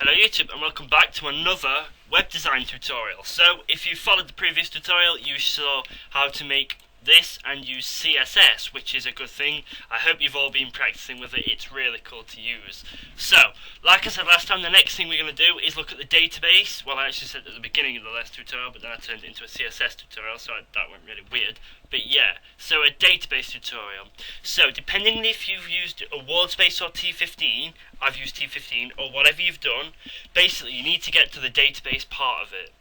Hello YouTube and welcome back to another web design tutorial. So if you followed the previous tutorial you saw how to make this and use CSS, which is a good thing. I hope you've all been practicing with it, it's really cool to use. So, like I said last time, the next thing we're going to do is look at the database. Well, I actually said at the beginning of the last tutorial, but then I turned it into a CSS tutorial, so that went really weird. But yeah, so a database tutorial. So, depending if you've used a WordSpace or T15, I've used T15, or whatever you've done, basically you need to get to the database part of it.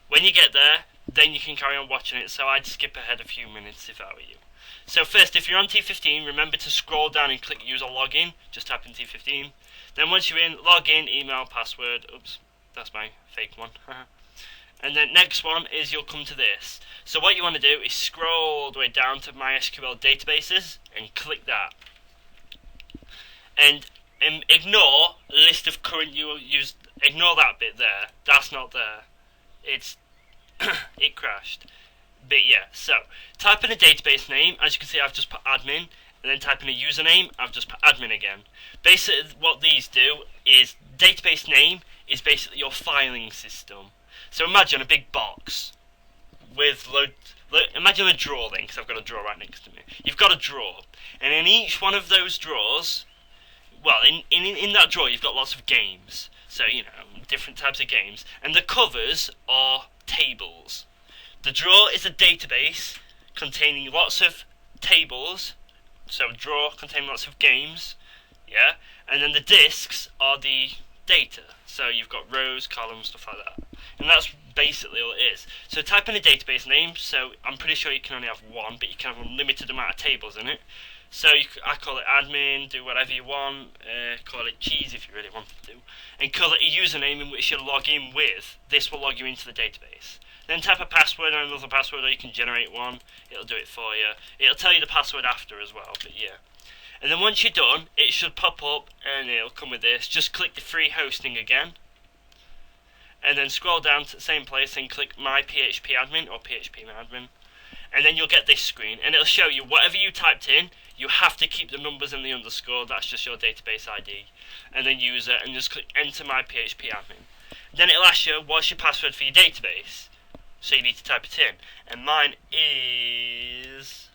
When you get there, then you can carry on watching it, so I'd skip ahead a few minutes if I were you. So first, if you're on T15, remember to scroll down and click user login, just type in T15. Then once you're in, log in, email, password, oops, that's my fake one. And then next one is you'll come to this. So what you want to do is scroll all the way down to MySQL databases and click that. And ignore the list of current used, ignore that bit there, that's not there. It crashed. But yeah, so type in a database name. As you can see, I've just put admin, and then type in a username. I've just put admin again. Basically, what these do is database name is basically your filing system. So imagine a big box with imagine a drawer then, because I've got a drawer right next to me. You've got a drawer, and in each one of those drawers, well, in that drawer, you've got lots of games. So, you know, different types of games. And the covers are tables. The drawer is a database containing lots of tables. So, a drawer containing lots of games. Yeah. And then the disks are the data. So, you've got rows, columns, stuff like that. And that's basically all it is. So, type in a database name. So, I'm pretty sure you can only have one, but you can have a limited amount of tables in it. So I call it admin, do whatever you want, call it cheese if you really want to do, and call it a username in which you'll log in with. This will log you into the database. Then type a password and another password, or you can generate one, it'll do it for you. It'll tell you the password after as well, but yeah. And then once you're done, it should pop up and it'll come with this. Just click the free hosting again, and then scroll down to the same place and click My PhpMyAdmin or PhpMyAdmin. And then you'll get this screen, and it'll show you whatever you typed in. You have to keep the numbers and the underscore, that's just your database ID. And then user, and just click enter my PhpAdmin. Then it'll ask you, what's your password for your database? So you need to type it in. And mine is...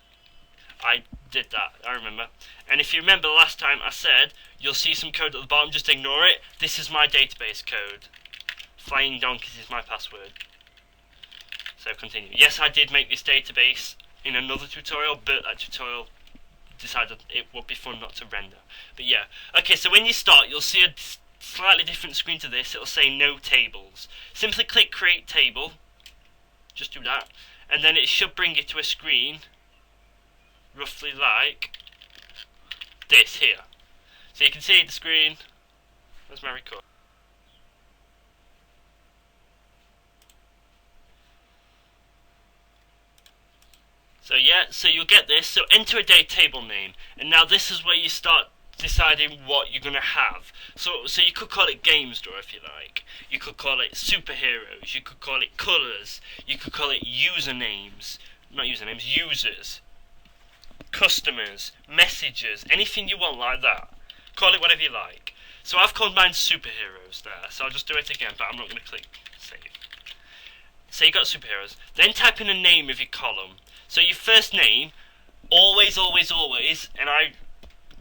I did that, I remember. And if you remember the last time I said, you'll see some code at the bottom, just ignore it. This is my database code. Flying Donkeys is my password. So continue. Yes, I did make this database in another tutorial, but that tutorial decided it would be fun not to render. But yeah. Okay, so when you start, you'll see a slightly different screen to this. It'll say no tables. Simply click create table. Just do that. And then it should bring you to a screen roughly like this here. So you can see the screen. Where's my record? So yeah, so you'll get this. So enter a date table name, and now this is where you start deciding what you're going to have. So you could call it games drawer if you like. You could call it superheroes. You could call it colors. You could call it usernames. Not usernames, users. Customers. Messages. Anything you want like that. Call it whatever you like. So I've called mine superheroes there. So I'll just do it again, but I'm not going to click save. So you got superheroes. Then type in a name of your column. So your first name, always, and I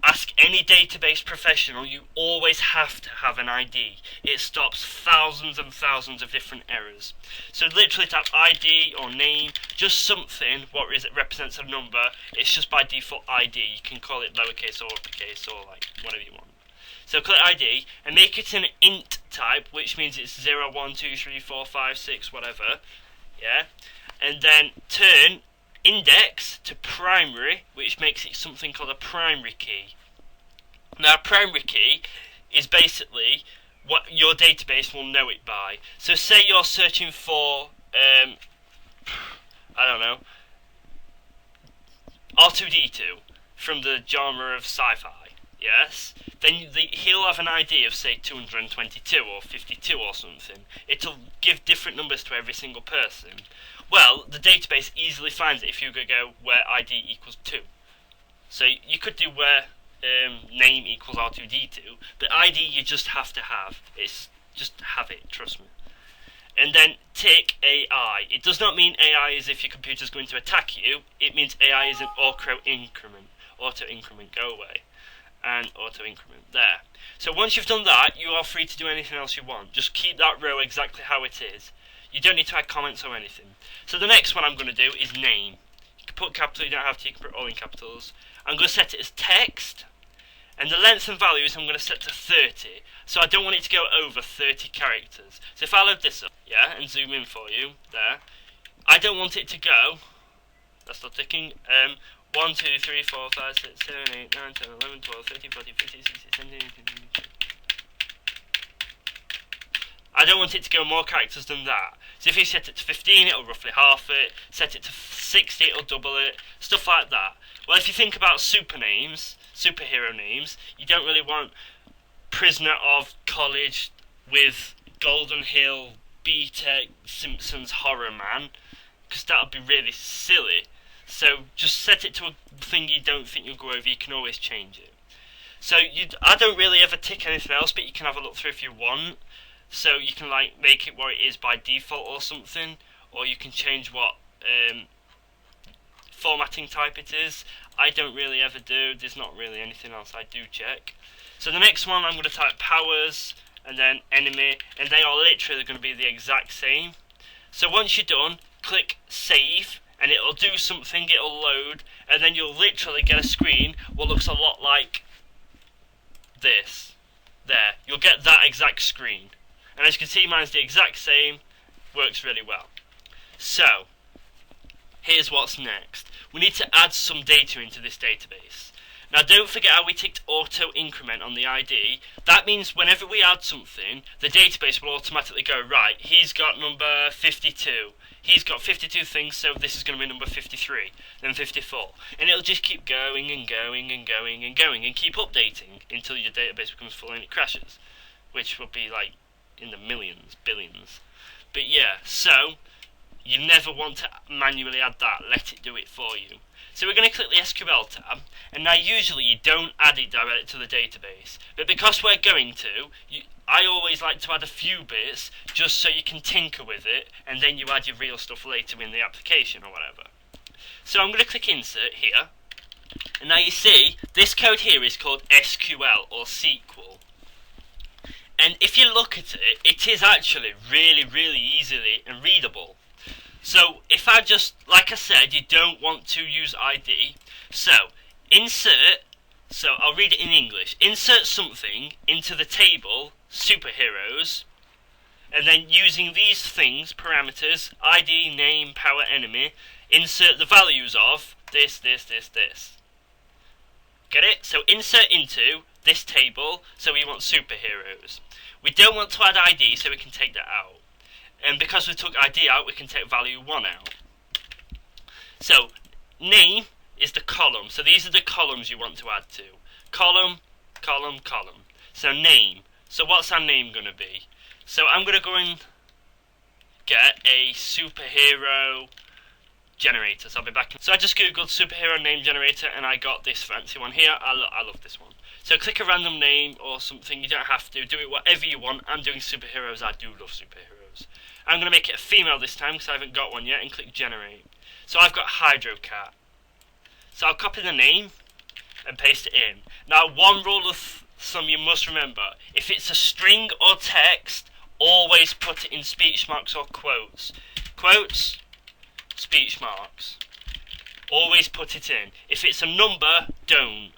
ask any database professional, you always have to have an ID. It stops thousands and thousands of different errors. So literally type ID or name, just something what represents a number. It's just by default ID. You can call it lowercase or uppercase or like whatever you want. So click ID and make it an int type, which means it's 0, 1, 2, 3, 4, 5, 6, whatever. Yeah, and then turn index to primary, which makes it something called a primary key. Now, a primary key is basically what your database will know it by. So say you're searching for, I don't know, R2D2 from the genre of sci-fi, yes? Then he'll have an ID of, say, 222 or 52 or something. It'll give different numbers to every single person. Well, the database easily finds it if you go where ID equals 2. So you could do where name equals R2D2, but ID you just have to have. It's just have it, trust me. And then tick AI. It does not mean AI is if your computer's going to attack you. It means AI is an auto increment. Auto increment, go away. And auto increment, there. So once you've done that, you are free to do anything else you want. Just keep that row exactly how it is. You don't need to add comments or anything. So the next one I'm going to do is name. You can put capital, you don't have to, you can put all in capitals. I'm going to set it as text. And the length and values I'm going to set to 30. So I don't want it to go over 30 characters. So if I load this up, yeah, and zoom in for you, there. I don't want it to go, that's not ticking, 1, 2, 3, 4, 5, 6, 7, 8, 9, 10, 11, 12, 13, 14, 15, 16, 17, 18, 19. I don't want it to go more characters than that. So if you set it to 15, it'll roughly half it. Set it to 60, it'll double it. Stuff like that. Well, if you think about superhero names, you don't really want Prisoner of College with Golden Hill, B-Tech, Simpsons Horror Man, because that would be really silly. So just set it to a thing you don't think you'll go over. You can always change it. So I don't really ever tick anything else, but you can have a look through if you want. So you can like make it what it is by default or something, or you can change what formatting type it is. I don't really ever do. There's not really anything else I do check. So the next one I'm going to type powers and then enemy, and they are literally going to be the exact same. So once you're done, click save, and it'll do something, it'll load, and then you'll literally get a screen what looks a lot like this. There, you'll get that exact screen. And as you can see, mine's the exact same, works really well. So, here's what's next. We need to add some data into this database. Now don't forget how we ticked auto increment on the ID. That means whenever we add something, the database will automatically go, right, he's got number 52. He's got 52 things, so this is going to be number 53, then 54. And it'll just keep going and going and going and going and keep updating until your database becomes full and it crashes. Which will be like in the millions, billions. But yeah, so you never want to manually add that, let it do it for you. So we're going to click the SQL tab, and now usually you don't add it directly to the database, but because we're going to, I always like to add a few bits just so you can tinker with it, and then you add your real stuff later in the application or whatever. So I'm going to click insert here, and now you see this code here is called SQL or SQL. And if you look at it, it is actually really, really easily and readable. So if I just, like I said, you don't want to use ID. So insert, so I'll read it in English. Insert something into the table, superheroes, and then using these things, parameters, ID, name, power, enemy, insert the values of this, this, this, this. Get it? So insert into this table, so we want superheroes. We don't want to add ID, so we can take that out. And because we took ID out, we can take value 1 out. So, name is the column. So these are the columns you want to add to. Column, column, column. So name. So what's our name going to be? So I'm going to go and get a superhero generator. So I'll be back. So I just googled superhero name generator and I got this fancy one here. I love this one. So click a random name or something. You don't have to. Do it whatever you want. I'm doing superheroes. I do love superheroes. I'm going to make it a female this time because I haven't got one yet, and click generate. So I've got Hydrocat. So I'll copy the name and paste it in. Now one rule of thumb you must remember, if it's a string or text, always put it in speech marks or quotes. Quotes, speech marks. Always put it in. If it's a number, don't.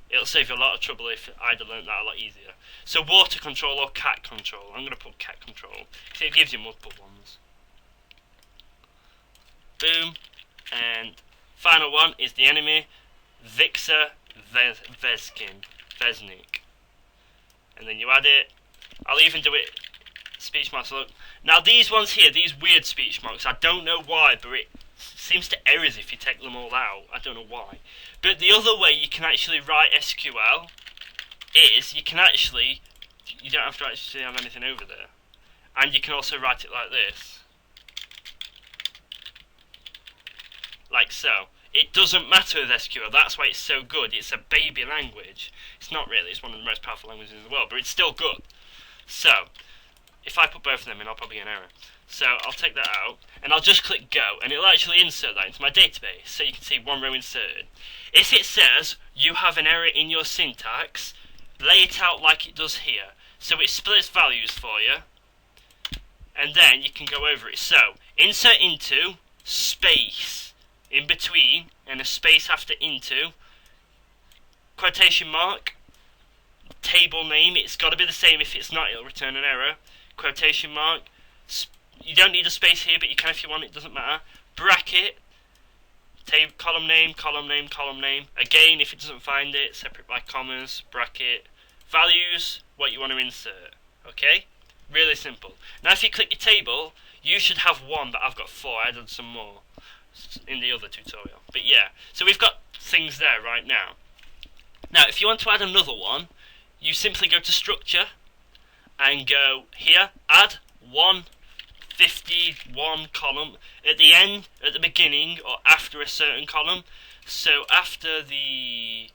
It'll save you a lot of trouble if I'd have learned that a lot easier. So water control or cat control. I'm going to put cat control because it gives you multiple ones. Boom. And final one is the enemy, Vixer Vesnik. And then you add it. I'll even do it speech marks. Look. Now these ones here, these weird speech marks, I don't know why, but it seems to errors if you take them all out. I don't know why. But the other way you can actually write SQL is you don't have to actually have anything over there. And you can also write it like this. Like so. It doesn't matter with SQL, that's why it's so good. It's a baby language. It's not really, it's one of the most powerful languages in the world, but it's still good. So, if I put both of them in, I'll probably get an error. So I'll take that out, and I'll just click go, and it'll actually insert that into my database, so you can see one row inserted. If it says you have an error in your syntax, lay it out like it does here. So it splits values for you, and then you can go over it. So, insert into, space, in between, and a space after into, quotation mark, table name, it's got to be the same, if it's not it'll return an error, quotation mark, you don't need a space here, but you can if you want, it doesn't matter, bracket, table, column name, column name, column name, again if it doesn't find it, separate by commas, bracket, values, what you want to insert, okay? Really simple. Now if you click your table, you should have one, but I've got 4, I added some more in the other tutorial. But yeah, so we've got things there right now. Now if you want to add another one, you simply go to structure and go here, add 151 column at the end, at the beginning, or after a certain column. So after the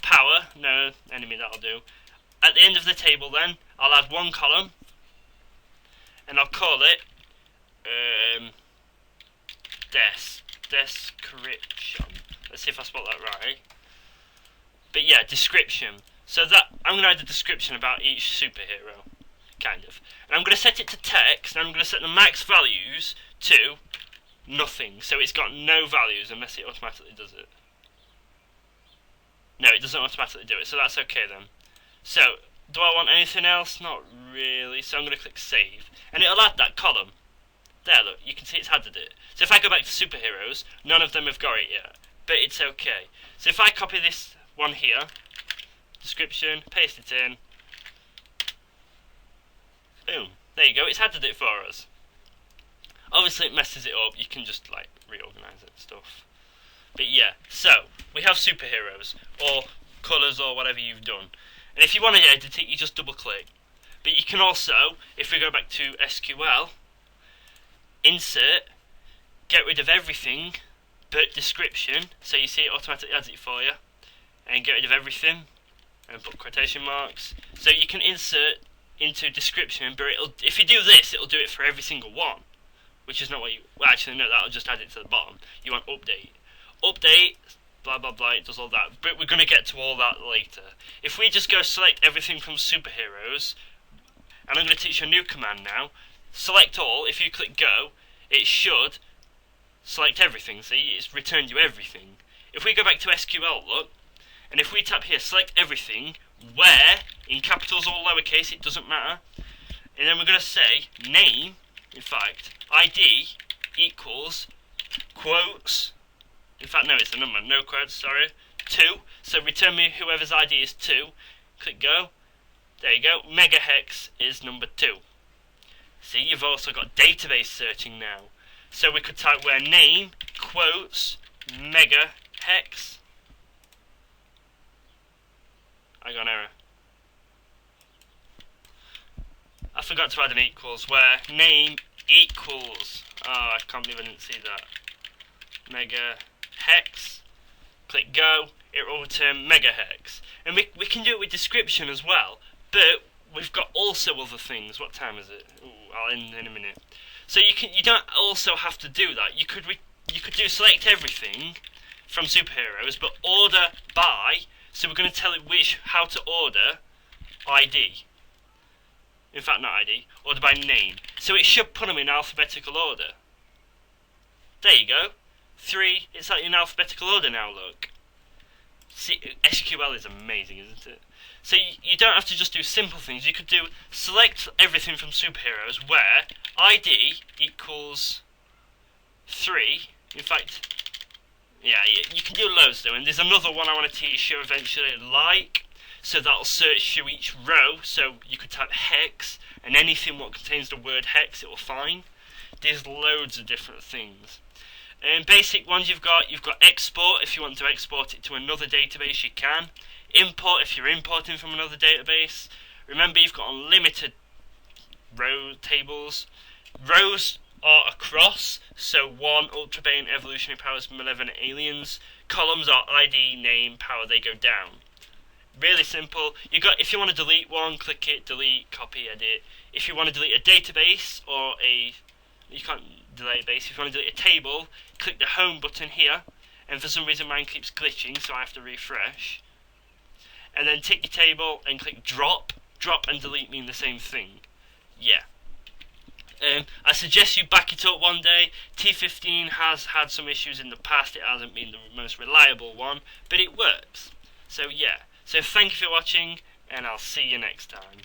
power, no, enemy, that'll do. At the end of the table then, I'll add one column, and I'll call it description. Let's see if I spelled that right. But yeah, description. So that I'm going to add a description about each superhero, kind of. And I'm going to set it to text, and I'm going to set the max values to nothing. So it's got no values unless it automatically does it. No, it doesn't automatically do it, so that's okay then. So, do I want anything else? Not really. So I'm going to click save, and it'll add that column. There, look, you can see it's added it. So if I go back to superheroes, none of them have got it yet, but it's okay. So if I copy this one here, description, paste it in, boom, there you go, it's added it for us. Obviously it messes it up, you can just like reorganize it and stuff. But yeah, so we have superheroes, or colours, or whatever you've done. And if you want to edit it, you just double click. But you can also, if we go back to SQL, insert, get rid of everything but description, so you see it automatically adds it for you, and get rid of everything, and put quotation marks. So you can insert into description, but if you do this, it'll do it for every single one, which is not what you, well actually no, that'll just add it to the bottom. You want update, blah blah blah, it does all that, but we're going to get to all that later. If we just go select everything from superheroes, and I'm going to teach you a new command now, select all, if you click go, it should select everything, see, it's returned you everything. If we go back to SQL, look, and if we tap here, select everything, where, in capitals or lowercase, it doesn't matter, and then we're going to say, name, in fact, ID equals, quotes, in fact no, it's a number, no quotes, sorry, 2, so return me whoever's ID is 2, click go, there you go, megahex is number 2. See, you've also got database searching now. So we could type where name, quotes, megahex. I got an error. I forgot to add an equals, where name equals. Oh, I can't believe I didn't see that. Megahex. Click go, it will return megahex. And we can do it with description as well, but we've got also other things. What time is it? Ooh, I'll end in a minute. So you don't also have to do that. You could do select everything from superheroes, but order by. So we're going to tell it how to order ID. In fact, not ID. Order by name. So it should put them in alphabetical order. There you go. 3. It's like in alphabetical order now. Look. See, SQL is amazing, isn't it? So you don't have to just do simple things. You could do select everything from superheroes where ID equals 3. In fact, yeah, you can do loads though. And there's another one I want to teach you eventually, like, so that'll search through each row. So you could type hex, and anything what contains the word hex, it will find. There's loads of different things. And basic ones you've got export. If you want to export it to another database, you can. Import if you're importing from another database. Remember, you've got unlimited row tables. Rows are across, so 1 ultra bane evolutionary powers malevolent aliens. Columns are ID, name, power, they go down. Really simple. If you want to delete one, click it, delete, copy, edit. If you want to delete a database you can't delete a base. If you want to delete a table, click the home button here. And for some reason mine keeps glitching, so I have to refresh. And then tick your table and click drop. Drop and delete mean the same thing. Yeah. I suggest you back it up one day. T15 has had some issues in the past. It hasn't been the most reliable one, but it works. So yeah. So thank you for watching, and I'll see you next time.